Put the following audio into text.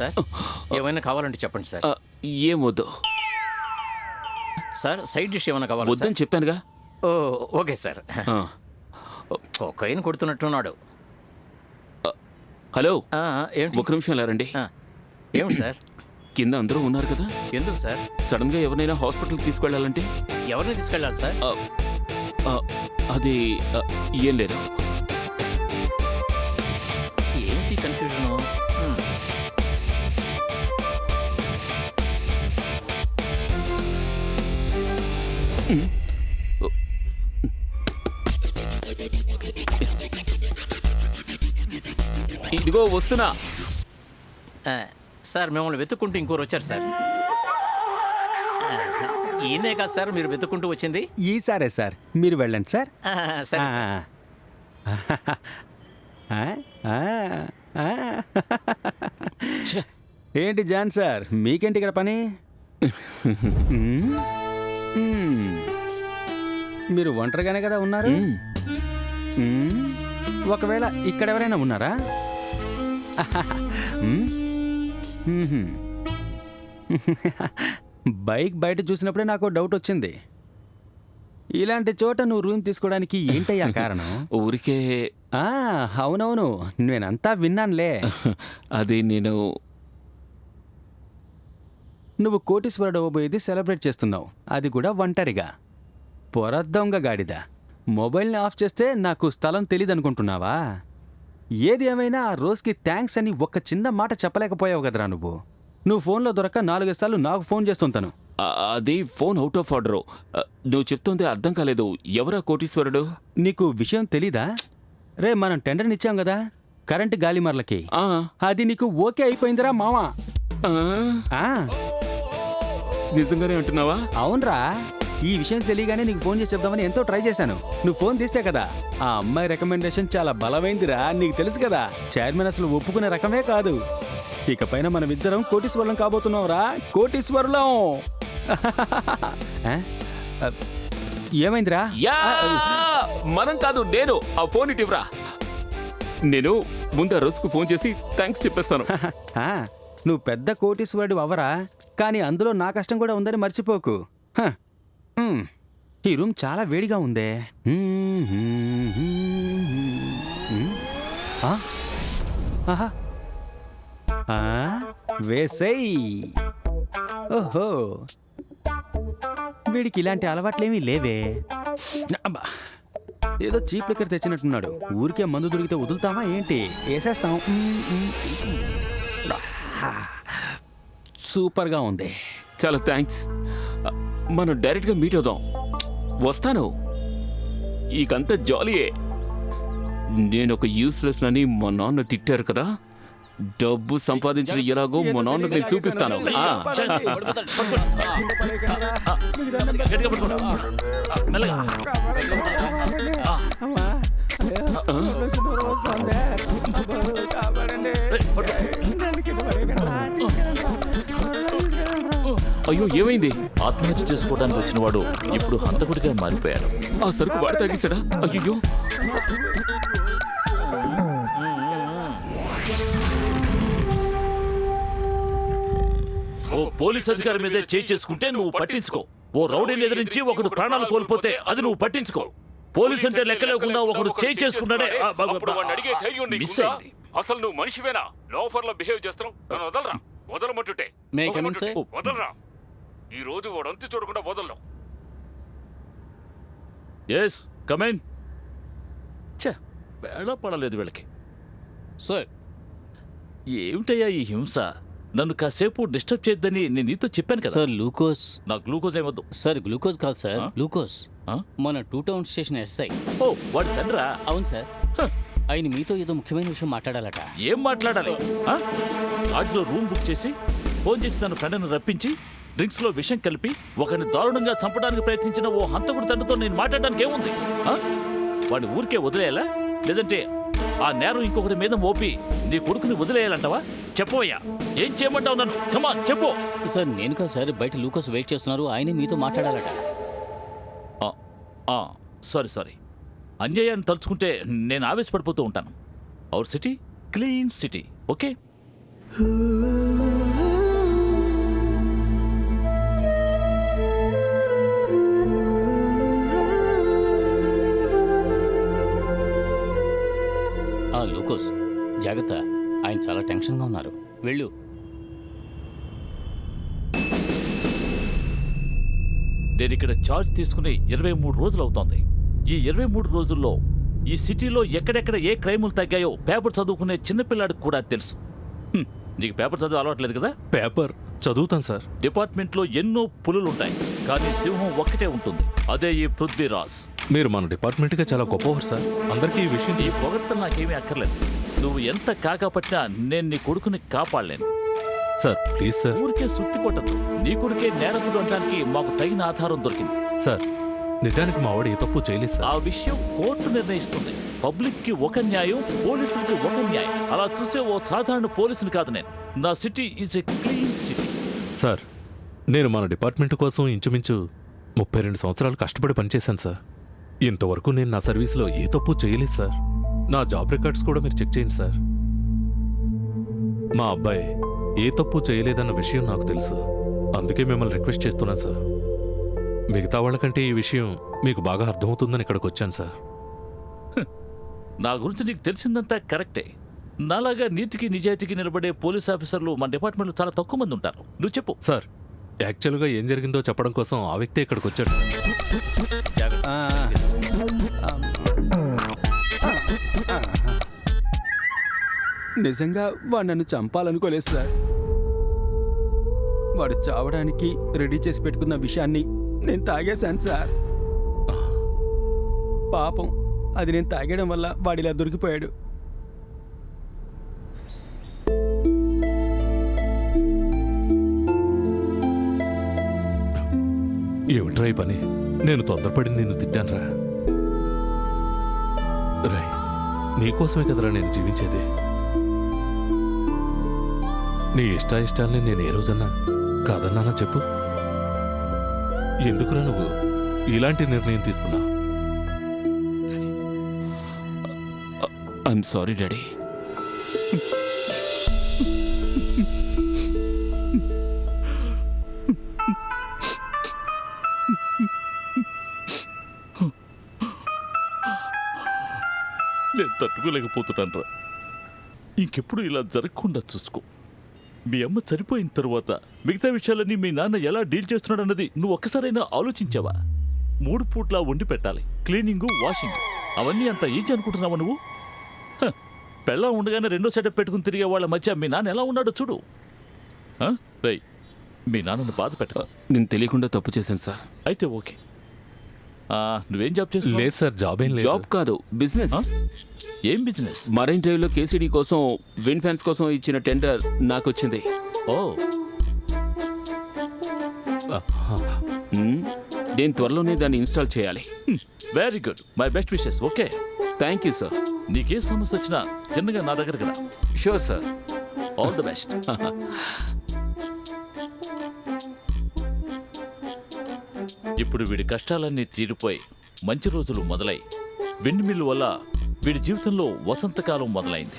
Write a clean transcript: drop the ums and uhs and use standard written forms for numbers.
Sir ఏమైనా కావాలంటే చెప్పండి సార్. ఏం వద్దు సార్ సైడ్ డిష్ ఏమైనా కావాలి? వద్దని చెప్పానుగా. ఓ ఓకే సార్. కొకైన్ కొడుతున్నట్టున్నాడు. హలో, ఏంటి? ఒక నిమిషం లేరండి. ఏమిటి సార్? కింద అందరూ ఉన్నారు కదా, ఎందుకు సార్? సడన్ గా ఎవరినైనా హాస్పిటల్కి తీసుకెళ్ళాలంటే ఎవరిని తీసుకెళ్ళాలి సార్? అది ఏం లేదు. ఏంటి కన్ఫ్యూజన్? ఇదిగో వస్తున్నా. సార్ మిమ్మల్ని వెతుక్కుంటూ ఇంకోరు వచ్చారు సార్. ఈయనే కాదు సార్ మీరు వెతుక్కుంటూ వచ్చింది? ఈసారే సార్, మీరు వెళ్ళండి సార్. సరే సార్. ఏంటి జాన్ సార్, మీకేంటి ఇక్కడ పని? మీరు ఒంటరిగానే కదా ఉన్నారు? ఒకవేళ ఇక్కడ ఎవరైనా ఉన్నారా? బైక్ బయట చూసినప్పుడే నాకు డౌట్ వచ్చింది. ఇలాంటి చోట నువ్వు రూమ్ తీసుకోవడానికి ఏంటయ్యా కారణం? ఊరికే. అవునవును, నేనంతా విన్నానులే. అది నువ్వు కోటీశ్వరుడు అవ్వబోయేది సెలబ్రేట్ చేస్తున్నావు, అది కూడా ఒంటరిగా. పొరద్దొంగ గాడిద, మొబైల్ని ఆఫ్ చేస్తే నాకు స్థలం తెలీదనుకుంటున్నావా? ఏది ఏమైనా ఆ రోజుకి థ్యాంక్స్ అని ఒక్క చిన్న మాట చెప్పలేకపోయావు కదరా నువ్వు. నువ్వు ఫోన్లో దొరక్క 4 సార్లు నాకు ఫోన్ చేస్తుంటాను. అది ఫోన్ అవుట్ ఆఫ్ ఆర్డర్. నువ్వు చెప్తుంది అర్థం కాలేదు. ఎవరా కోటీశ్వరుడు? నీకు విషయం తెలీదా? రే, మనం టెండర్నిచ్చాం కదా కరెంటు గాలిమర్లకి, అది నీకు ఓకే అయిపోయిందిరా మావా. నిజంగానే అంటున్నావా? అవునరా, ఈ విషయం తెలియగానే నీకు ఫోన్ చేసి చెప్దామని ఎంతో ట్రై చేశాను. నువ్వు ఫోన్ తీస్తే కదా. ఆ అమ్మాయి రికమెండేషన్ చాలా బలమైందిరా, నీకు తెలుసు కదా. చైర్మన్ అసలు ఒప్పుకునే రకమే కాదు. ఇకపైన మనమిద్దరం కోటీశ్వరులం కాబోతున్నావురా, కోటీశ్వరులం. ఏమైందిరా? మనం కాదు, నేను. ఆ ఫోన్ ఇటివ్రా. నేను ముందు ఆ రోజుకు ఫోన్ చేసి థ్యాంక్స్ చెప్పేస్తాను. నువ్వు పెద్ద కోటీశ్వరుడు అవ్వరా, కానీ అందులో నా కష్టం కూడా ఉందని మర్చిపోకు. ఈ రూమ్ చాలా వేడిగా ఉందే. వేసేయ్. ఓహో, వీడికి ఇలాంటి అలవాట్లేమీ లేవే. ఏదో చీప్ లిక్కర్ తెచ్చినట్టున్నాడు. ఊరికే మందు దొరికితే వదులుతావా ఏంటి? వేసేస్తాం. సూపర్గా ఉంది. చాలా థ్యాంక్స్. మనం డైరెక్ట్గా మీట్ అవుదాం. వస్తాను. ఇకంతా జాలీయే. నేను ఒక యూస్లెస్ అని మా నాన్న తిట్టారు కదా. డబ్బు సంపాదించిన ఎలాగో మా నాన్నకు నేను చూపిస్తాను. అయ్యో, ఏమైంది? ఆత్మహత్య చేసుకోవడానికి వచ్చిన వాడు ఇప్పుడు హంతకుడిగా మారిపోయాడు. ఆ సరుకు వాడి తాగేశాడా? అయ్యో. ఓ పోలీస్ అధికారి మీదే చేయి చేసుకుంటే నువ్వు పట్టించుకో. ఓ రౌడీని ఎదిరించి ఒకడు ప్రాణాలు కోల్పోతే అది నువ్వు పట్టించుకో. పోలీస్ అంటే లెక్క లేకుండా ఒకడు చేయి చేసుకున్నాడే. మిస్ అయింది. అసలు నువ్వు మనిషివేనా? లోఫర్లో బిహేవ్ చేస్తావు. నన్ను వదలరా. వదలమంటుంటే వదలరా. ఈ రోజు వాడంతా చూడకుండా వదలరు. Yes, come in. వేళ పడలేదు వీళ్ళకి. సార్, ఏమిటయ్యా ఈ హింస? నన్ను కాసేపు డిస్టర్బ్ చేయొద్దని నేను నీతో చెప్పాను కదా. Sir glucose. నాకు గ్లూకోజ్ ఏమొద్దు. సార్ గ్లూకోజ్ కాదు సార్, గ్లూకోజ్. మన 2 టౌన్ స్టేషన్ ఎస్ఐ. ఓ, వాడు తండ్రా? అవును సార్. ఆయన మీతో ఏదో ముఖ్యమైన విషయం మాట్లాడాలట. ఏం మాట్లాడాలి? లాడ్జ్లో రూమ్ బుక్ చేసి ఫోన్ చేసి తన ఫ్రెండ్ని రప్పించి డ్రింక్స్ లో విషం కలిపి ఒకరిని దారుణంగా చంపడానికి ప్రయత్నించిన ఓ హంతకుడి తండ్రితో నేను మాట్లాడడానికి ఏముంది? వాడిని ఊరికే వదిలేయాలా, లేదంటే ఆ నేరం ఇంకొకరి మీద మోపి నీ కొడుకుని వదిలేయాలంటావా? చెప్పవయ్యా, ఏం చేయమంటావు నన్ను? కమాన్ చెప్పు. సార్ నేను కాదు సార్, బయట లూకోస్ వెయిట్ చేస్తున్నారు, ఆయనే మీతో మాట్లాడాలట. సారీ. అన్యాయాన్ని తలుచుకుంటే నేను ఆవేశపడిపోతూ ఉంటాను. Hour city clean city. Okay, Lukose జాగ్రత్త, ఆయన చాలా టెన్షన్గా ఉన్నారు. వెళ్ళు. నేను ఇక్కడ ఛార్జ్ తీసుకుని 23 రోజులు అవుతోంది. ఈ 23 రోజుల్లో ఈ సిటీలో ఎక్కడెక్కడ ఏ క్రైములు తగ్గాయో పేపర్ చదువుకునే చిన్నపిల్లాడికి కూడా తెలుసు. నీకు పేపర్ చదువు అలవాట్లేదు కదా? పేపర్ చదువుతాను సార్. డిపార్ట్మెంట్లో ఎన్నో పులులుంటాయి, కానీ సింహం ఒక్కటే ఉంటుంది, అదే ఈ పృథ్వీరాజ్. మీరు మన డిపార్ట్మెంట్గా చాలా గొప్పవారు సార్. అందరికీ ఈ విషయం ఈ పొగడ్తలు నాకేమీ అక్కర్లేదు. నువ్వు ఎంత కాకపోయినా నేను నీ కొడుకుని కాపాడలేను. Sir please sir. ఊరికే సుత్తి కొట్టద్దు. నీ కొడుకే నేరస్తుడు అనడానికి మాకు తగిన ఆధారం దొరికింది. సార్ నిజానికి మా వాడు ఏ తప్పు చేయలేదు ఆ సార్. విషయం కోర్టు నిర్ణయిస్తుంది. పబ్లిక్ కి ఒక న్యాయం, పోలీసులకి ఒక న్యాయం. అలా చూసే ఓ సాధారణ పోలీసుని కాదు నేను. నా city is a clean city. Sir నేను మన డిపార్ట్మెంట్ కోసం ఇంచుమించు 32 సంవత్సరాలు కష్టపడి పనిచేశాను సార్. ఇంతవరకు నేను నా సర్వీస్లో ఏ తప్పు చేయలేదు సార్. నా జాబ్ రికార్డ్స్ కూడా మీరు చెక్ చేయండి సార్. మా అబ్బాయి ఏ తప్పు చేయలేదన్న విషయం నాకు తెలుసు. అందుకే మిమ్మల్ని రిక్వెస్ట్ చేస్తున్నాను సార్. మిగతా వాళ్ళకంటే ఈ విషయం మీకు బాగా అర్థమవుతుందని ఇక్కడికి వచ్చాను సార్. నా గురించి నీకు తెలిసిందంతా కరెక్టే. నాలాగా నీతికి నిజాయితీకి నిలబడే పోలీస్ ఆఫీసర్లు మన డిపార్ట్మెంట్లో చాలా తక్కువ మంది ఉంటారు. నువ్వు చెప్పు. సార్ యాక్చువల్గా ఏం జరిగిందో చెప్పడం కోసం ఆ వ్యక్తి ఇక్కడికి వచ్చాడు సార్. ఆ, నిజంగా వాడు నన్ను చంపాలనుకోలేదు సార్. వాడు చావడానికి రెడీ చేసి పెట్టుకున్న విషయాన్ని నేను తాగేశాను సార్. పాపం అది నేను తాగేయడం వల్ల వాడిలా దొరికిపోయాడు. ఏమిట్రా ఈ పని? నేను తొందరపడి నిన్ను తిట్టానురా. రై నీకోసమే కదరా నేను జీవించేది. నీ ఇష్టాల్ని నేను ఏ రోజన్నా కాదన్నానా చెప్పు? ఎందుకురా నువ్వు ఇలాంటి నిర్ణయం తీసుకున్నా? I'm sorry daddy. నేను తట్టుకోలేకపోతున్నాను రా. ఇంకెప్పుడు ఇలా జరగకుండా చూసుకో. మీ అమ్మ చనిపోయిన తరువాత మిగతా విషయాలన్నీ మీ నాన్న ఎలా డీల్ చేస్తున్నాడన్నది నువ్వు ఒక్కసారైనా ఆలోచించావా? 3 పూట్లా వండి పెట్టాలి, క్లీనింగు, వాషింగ్, అవన్నీ అంత ఈజీ అనుకుంటున్నావా నువ్వు? పెళ్ళం ఉండగానే రెండో సెటప్ పెట్టుకుని తిరిగే వాళ్ళ మధ్య మీ నాన్న ఎలా ఉన్నాడో చూడు. రేయ్, మీ నాన్నను బాధ పెట్ట. నేను తెలియకుండా తప్పు చేశాను సార్. అయితే ఓకే. నువ్వేం జాబ్ చేస్తున్నావు? లేదు సార్, జాబ్ ఏం లేదు. జాబ్ కాదు, బిజినెస్. ఏం బిజినెస్? మరైన్ డ్రైవ్లో కేసీడీ కోసం విండ్ ఫ్యాన్స్ కోసం ఇచ్చిన టెండర్ నాకు వచ్చింది. ఓ, నేను త్వరలోనే దాన్ని ఇన్స్టాల్ చేయాలి. Very good. My best wishes. Okay, thank you sir. నీకే సమస్య వచ్చినా చిన్నగా నా దగ్గరికి రా. Sure sir. All the best. ఇప్పుడు వీడి కష్టాలన్నీ తీరిపోయి మంచి రోజులు మొదలై విండ్ మిల్ వల్ల వీడి జీవితంలో వసంతకాలం మొదలైంది.